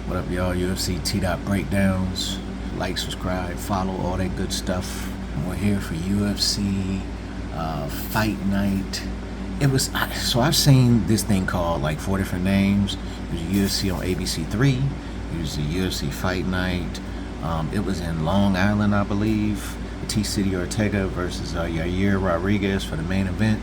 What up, y'all? UFC T-Dot breakdowns. Like, subscribe, follow, all that good stuff. We're here for UFC Fight Night. So I've seen this thing called like 4 different names. It was UFC on ABC 3. It was the UFC Fight Night. It was in Long Island, I believe. T-City Ortega versus Ortega Rodriguez for the main event.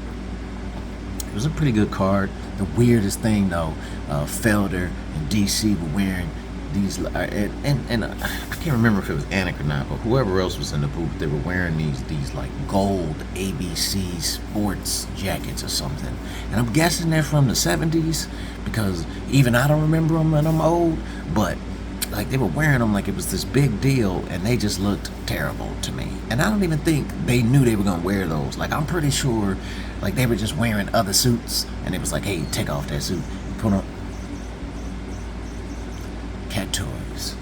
It was a pretty good card. The weirdest thing though, Felder and DC were wearing these, and I can't remember if it was Anik or not, but whoever else was in the booth, they were wearing these like gold ABC sports jackets or something. And I'm guessing they're from the 70s because even I don't remember them and I'm old, but like they were wearing them like it was this big deal, and they just looked terrible to me. And I don't even think they knew they were gonna wear those. Like I'm pretty sure like they were just wearing other suits, and it was like, hey, take off that suit, put on cat toys.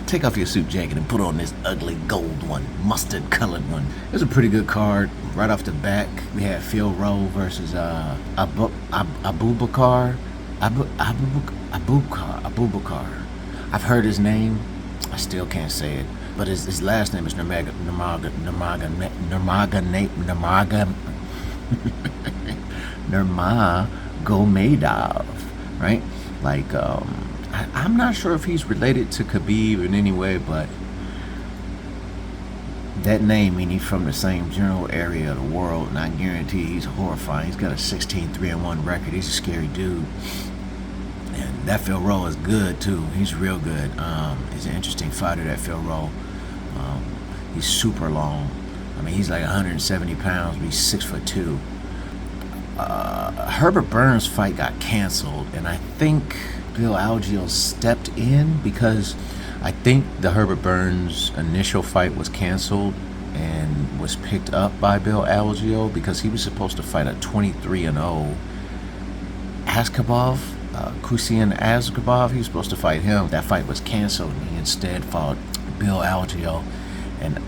Take off your suit jacket and put on this ugly gold one, mustard colored one. It was a pretty good card. Right off the back, we had Phil Rowe versus Abubakar. I've heard his name. I still can't say it. But his last name is Nurmagomedov, right? Like, I'm not sure if he's related to Khabib in any way, but that name means he's from the same general area of the world, and I guarantee he's horrifying. He's got a 16-3-1 record. He's a scary dude. And that Phil Rowe is good too. He's real good. He's an interesting fighter, that Phil Rowe. He's super long. I mean, he's like 170 pounds, but he's 6'2". Herbert Burns' fight got canceled, and I think Bill Algeo stepped in because I think the Herbert Burns initial fight was canceled and was picked up by Bill Algeo because he was supposed to fight a 23-0 Askabov. Kusian Askabov, he was supposed to fight him. That fight was canceled, and he instead fought Bill Algeo, and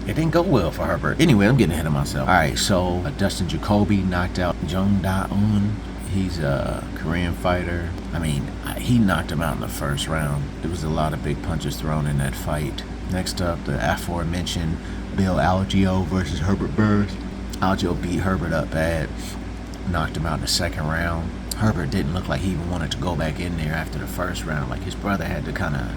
it didn't go well for Herbert. Anyway, I'm getting ahead of myself. All right, so Dustin Jacoby knocked out Jung Da-un. He's a Korean fighter. I mean, he knocked him out in the first round. There was a lot of big punches thrown in that fight. Next up, the aforementioned Bill Algeo versus Herbert Burns. Algeo beat Herbert up bad, knocked him out in the second round. Herbert didn't look like he even wanted to go back in there after the first round. Like his brother had to kind of,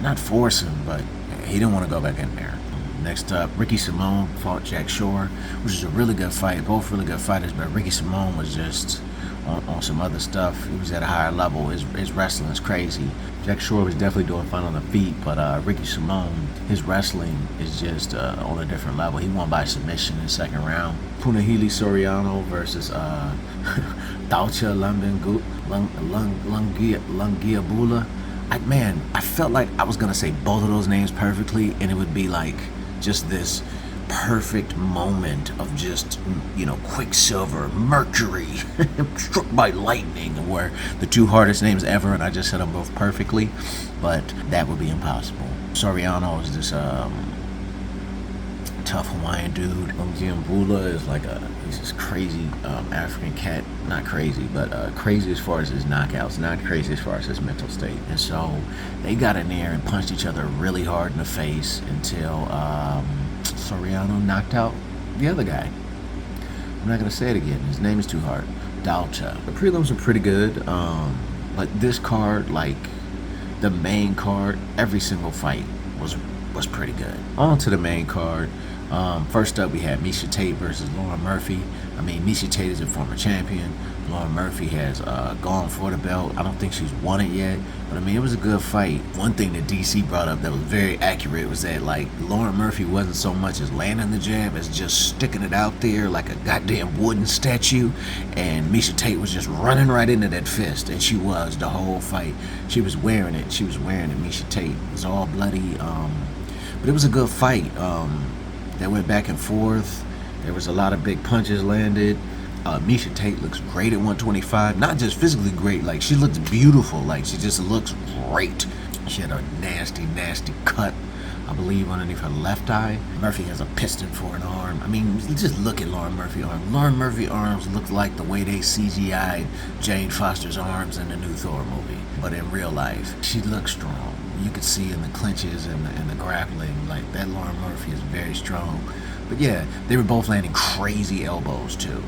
not force him, but he didn't want to go back in there. Next up, Ricky Simone fought Jack Shore, which is a really good fight. Both really good fighters, but Ricky Simone was just on some other stuff. He was at a higher level. His wrestling is crazy. Jack Shore was definitely doing fine on the feet, but Ricky Simone, his wrestling is just on a different level. He won by submission in the second round. Punahele Soriano versus Dalcha Lungiabula. I felt like I was gonna say both of those names perfectly, and it would be like just this perfect moment of just, Quicksilver, Mercury, struck by lightning, where the two hardest names ever, and I just said them both perfectly, but that would be impossible. Soriano is this tough Hawaiian dude. Lungiambula is like he's this crazy African cat. Not crazy, but crazy as far as his knockouts, not crazy as far as his mental state. And so they got in there and punched each other really hard in the face until Soriano knocked out the other guy. I'm not gonna say it again. His name is too hard. Dalcha. The prelims are pretty good, but this card, like the main card, every single fight was pretty good. On to the main card. First up, we had Miesha Tate versus Lauren Murphy. I mean, Miesha Tate is a former champion. Lauren Murphy has gone for the belt. I don't think she's won it yet, but I mean, it was a good fight. One thing that DC brought up that was very accurate was that like Lauren Murphy wasn't so much as landing the jab as just sticking it out there like a goddamn wooden statue, and Miesha Tate was just running right into that fist, and she was the whole fight. She was wearing it. Miesha Tate. It was all bloody, but it was a good fight. They went back and forth. There was a lot of big punches landed. Miesha Tate looks great at 125. Not just physically great, like she looks beautiful. Like she just looks great. She had a nasty, nasty cut I believe, underneath her left eye. Murphy has a piston for an arm. I mean, just look at Lauren Murphy's arm. Lauren Murphy's arms look like the way they CGI'd Jane Foster's arms in the new Thor movie. But in real life, she looks strong. You could see in the clinches and the grappling, like that Lauren Murphy is very strong. But yeah, they were both landing crazy elbows too.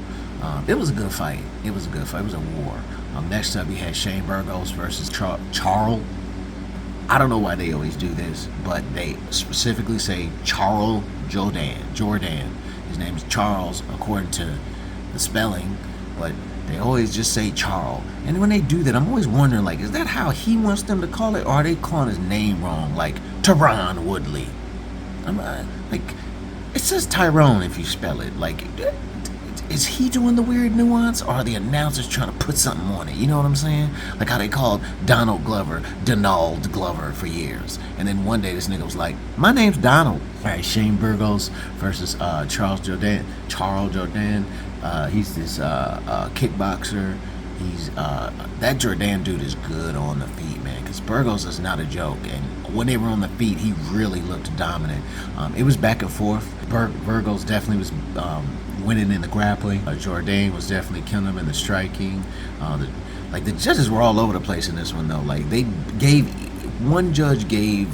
It was a good fight. It was a good fight. It was a war. Next up, we had Shane Burgos versus Charles. I don't know why they always do this, but they specifically say Charles Jordan. His name is Charles, according to the spelling, but they always just say Charles. And when they do that, I'm always wondering, like, is that how he wants them to call it, or are they calling his name wrong, like Tyron Woodley? Like, it says Tyrone if you spell it. Like, is he doing the weird nuance, or are the announcers trying to put something on it? You know what I'm saying? Like how they called Donald Glover Donald Glover for years, and then one day this nigga was like, my name's Donald. All right, Shane Burgos versus Charles Jordan. He's this kickboxer. He's that Jordan dude is good on the feet, man, because Burgos is not a joke, and when they were on the feet, he really looked dominant. It was back and forth. Burgos definitely was winning in the grappling. Jordan was definitely killing him in the striking. The judges were all over the place in this one, though. Like, one judge gave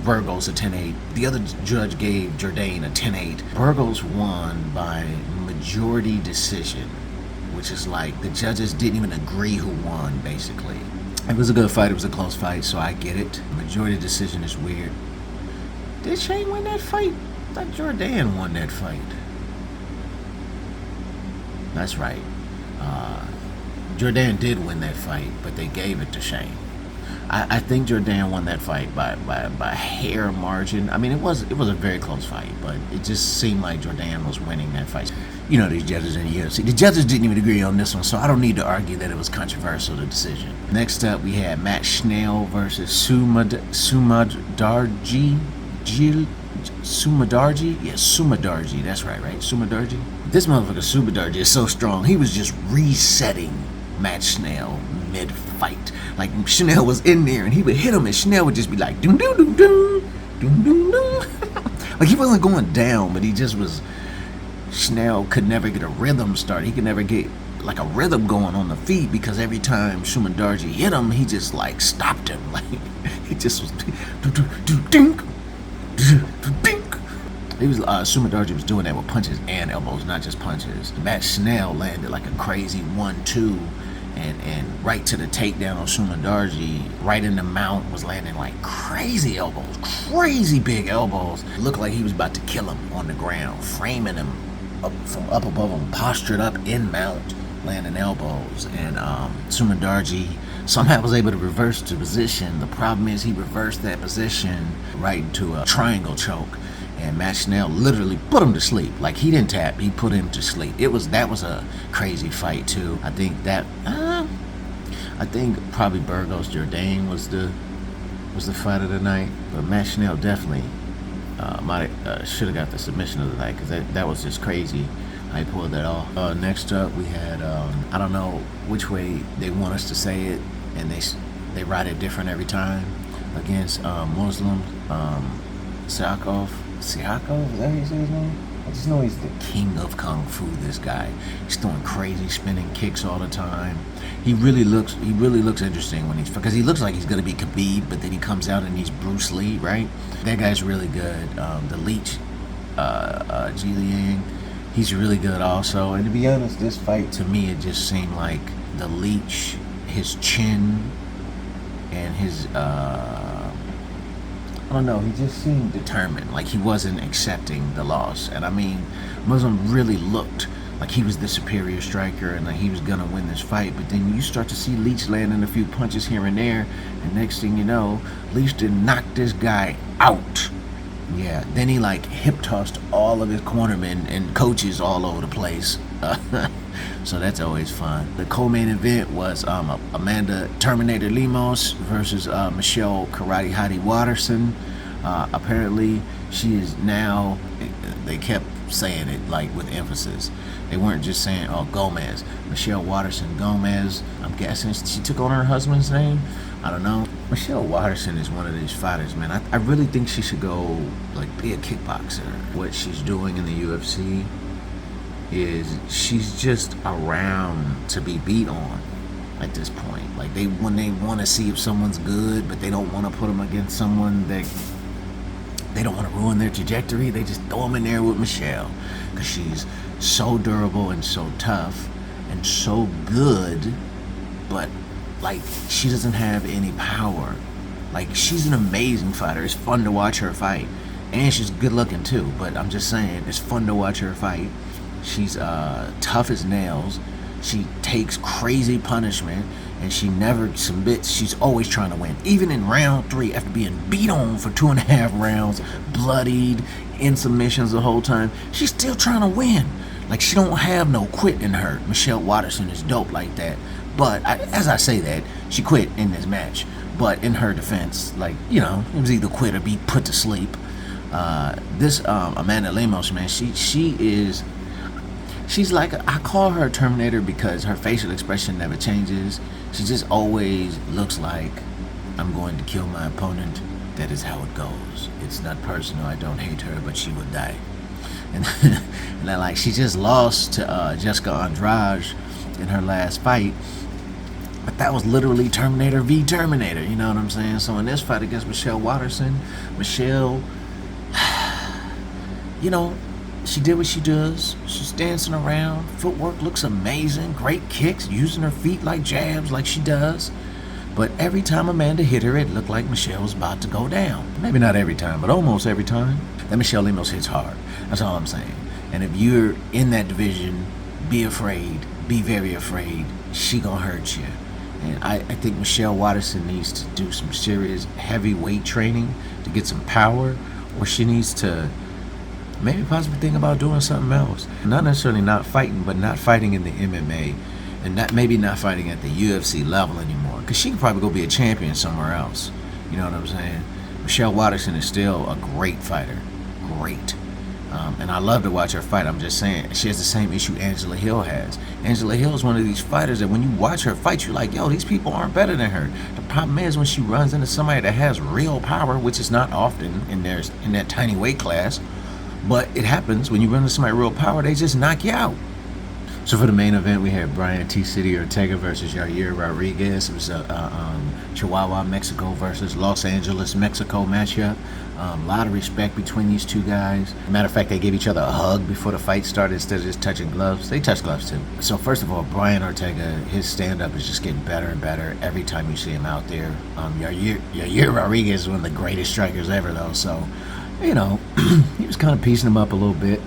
Burgos a 10-8. The other judge gave Jordan a 10-8. Burgos won by majority decision, which is like the judges didn't even agree who won, basically. It was a good fight. It was a close fight, so I get it. Majority decision is weird. Did Shane win that fight? I thought Jordan won that fight. That's right. Jordan did win that fight, but they gave it to Shane. I think Jordan won that fight by a hair margin. I mean, it was a very close fight, but it just seemed like Jordan was winning that fight. You know, these judges in the UFC. The judges didn't even agree on this one, so I don't need to argue that it was controversial, the decision. Next up, we had Matt Schnell versus Sumadarji. Yes, Sumadarji. That's right? Sumadarji. This motherfucker Sumadarji is so strong. He was just resetting Matt Schnell mid-fight. Like, Schnell was in there, and he would hit him, and Schnell would just be like, doom, doom, doom, doom, doom, doom, doom. Like, he wasn't going down, but he just was... Schnell could never get a rhythm started. He could never get, like, a rhythm going on the feet, because every time Sumadarji hit him, he just, like, stopped him. Like, he just was... Dink! Dink! He was Sumadarji was doing that with punches and elbows, not just punches. Matt Schnell landed like a crazy 1-2 and right to the takedown on Sumadarji, right in the mount, was landing like crazy elbows, crazy big elbows. It looked like he was about to kill him on the ground, framing him from up above him, postured up in mount, landing elbows. And Sumadarji somehow was able to reverse the position. The problem is he reversed that position right into a triangle choke, and Matt Schnell literally put him to sleep. Like, he didn't tap, he put him to sleep. That was a crazy fight too. I think probably Burgos Jordan was the fight of the night, but Matt Schnell definitely should have got the submission of the night, because that was just crazy how he pulled that off. Next up, we had I don't know which way they want us to say it, and they write it different every time, against Muslim Siakov, is that how you say his name? I just know he's the king of Kung Fu, this guy. He's throwing crazy spinning kicks all the time. He really looks interesting because he looks like he's gonna be Khabib, but then he comes out and he's Bruce Lee, right? That guy's really good. The Leech, Ji Liang, he's really good also. And to be honest, this fight, to me, it just seemed like the Leech, his chin and his I don't know, he just seemed determined, like he wasn't accepting the loss. And I mean, Muslim really looked like he was the superior striker and like he was gonna win this fight. But then you start to see Leech landing a few punches here and there, and next thing you know, Leech did knock this guy out. Yeah, then he like hip tossed all of his cornermen and coaches all over the place. So that's always fun. The co-main event was Amanda Terminator Lemos versus Michelle Karate Hottie Watterson. Apparently, she is now, they kept saying it like with emphasis. They weren't just saying, oh, Gomez, Michelle Waterson Gomez. I'm guessing she took on her husband's name. I don't know. Michelle Waterson is one of these fighters, man. I really think she should go like be a kickboxer. What she's doing in the UFC is she's just around to be beat on at this point. Like when they want to see if someone's good, but they don't want to put them against someone that they don't want to ruin their trajectory, they just throw them in there with Michelle because she's so durable and so tough and so good, but like she doesn't have any power. Like she's an amazing fighter. It's fun to watch her fight, and she's good looking too. But I'm just saying, it's fun to watch her fight. She's tough as nails. She takes crazy punishment, and she never submits. She's always trying to win. Even in round 3, after being beat on for 2.5 rounds, bloodied, in submissions the whole time, she's still trying to win. Like she don't have no quit in her. Michelle Waterson is dope like that. But as I say that, she quit in this match. But in her defense, like, you know, it was either quit or be put to sleep. This Amanda Lemos, man, she's like, I call her Terminator because her facial expression never changes. She just always looks like, I'm going to kill my opponent. That is how it goes. It's not personal. I don't hate her, but she will die. And then, like, she just lost to Jessica Andrade in her last fight. But that was literally Terminator v. Terminator. You know what I'm saying? So in this fight against Michelle Waterson, Michelle, you know, she did what she does. She's dancing around. Footwork looks amazing. Great kicks, using her feet like jabs like she does. But every time Amanda hit her, it looked like Michelle was about to go down. Maybe not every time, but almost every time. That Michelle Lemos hits hard. That's all I'm saying. And if you're in that division, be afraid. Be very afraid. She gonna hurt you. And I think Michelle Waterson needs to do some serious heavy weight training to get some power, or she needs to maybe possibly think about doing something else. Not necessarily not fighting, but not fighting in the MMA, and maybe not fighting at the UFC level anymore, because she could probably go be a champion somewhere else. You know what I'm saying? Michelle Waterson is still a great fighter. Great. And I love to watch her fight. I'm just saying, she has the same issue Angela Hill has. Angela Hill is one of these fighters that when you watch her fight, you're like, yo, these people aren't better than her. The problem is when she runs into somebody that has real power, which is not often in that tiny weight class, but it happens when you run into somebody real power, they just knock you out. So for the main event, we had Brian T. City Ortega versus Yair Rodriguez. It was a Chihuahua, Mexico versus Los Angeles, Mexico matchup. A lot of respect between these two guys. Matter of fact, they gave each other a hug before the fight started instead of just touching gloves. They touched gloves too. So first of all, Brian Ortega, his stand-up is just getting better and better every time you see him out there. Yair Rodriguez is one of the greatest strikers ever, though. So, you know, he was kind of piecing him up a little bit.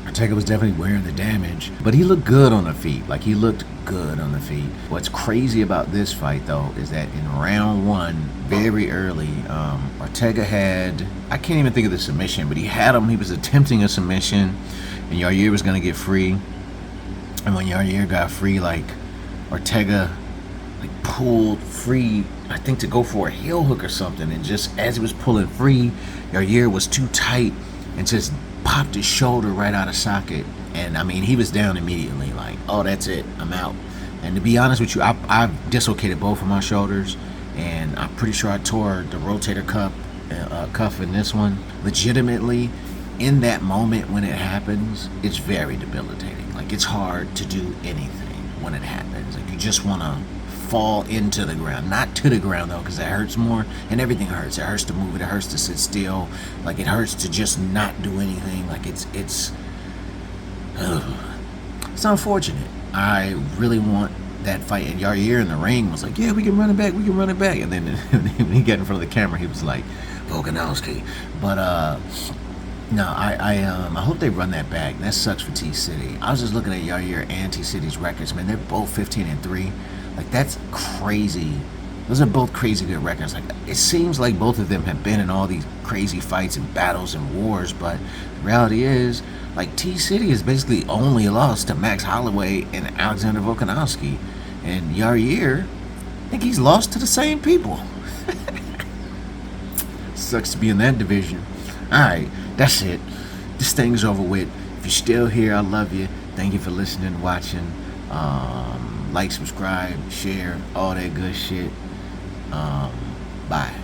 Ortega was definitely wearing the damage, but he looked good on the feet. Like, he looked good on the feet. What's crazy about this fight, though, is that in round 1, very early, Ortega had, I can't even think of the submission, but he had him. He was attempting a submission, and Yair was going to get free. And when Yair got free, like, Ortega, like, pulled free, I think, to go for a heel hook or something. And just as he was pulling free, Yair was too tight and just popped his shoulder right out of socket. And I mean, he was down immediately, like, oh, that's it, I'm out. And to be honest with you, I've dislocated both of my shoulders, and I'm pretty sure I tore the rotator cuff in this one. Legitimately, in that moment when it happens, it's very debilitating. Like, it's hard to do anything when it happens. Like, you just want to fall into the ground, not to the ground though, because it hurts more, and everything hurts. It hurts to move, it hurts to sit still, like, it hurts to just not do anything. Like, it's unfortunate. I really want that fight, and Yair in the ring was like, yeah, we can run it back, and then when he got in front of the camera, he was like, Volkanovski. But no, I hope they run that back. That sucks for T-City. I was just looking at Yair and T-City's records, man. They're both 15-3. Like, that's crazy. Those are both crazy good records. Like, it seems like both of them have been in all these crazy fights and battles and wars, but the reality is, like, T-City has basically only lost to Max Holloway and Alexander Volkanovski. And Yair, I think he's lost to the same people. Sucks to be in that division. Alright, that's it. this thing's over with. If you're still here, I love you. Thank you for listening, watching. Like, subscribe, share, all that good shit. Bye.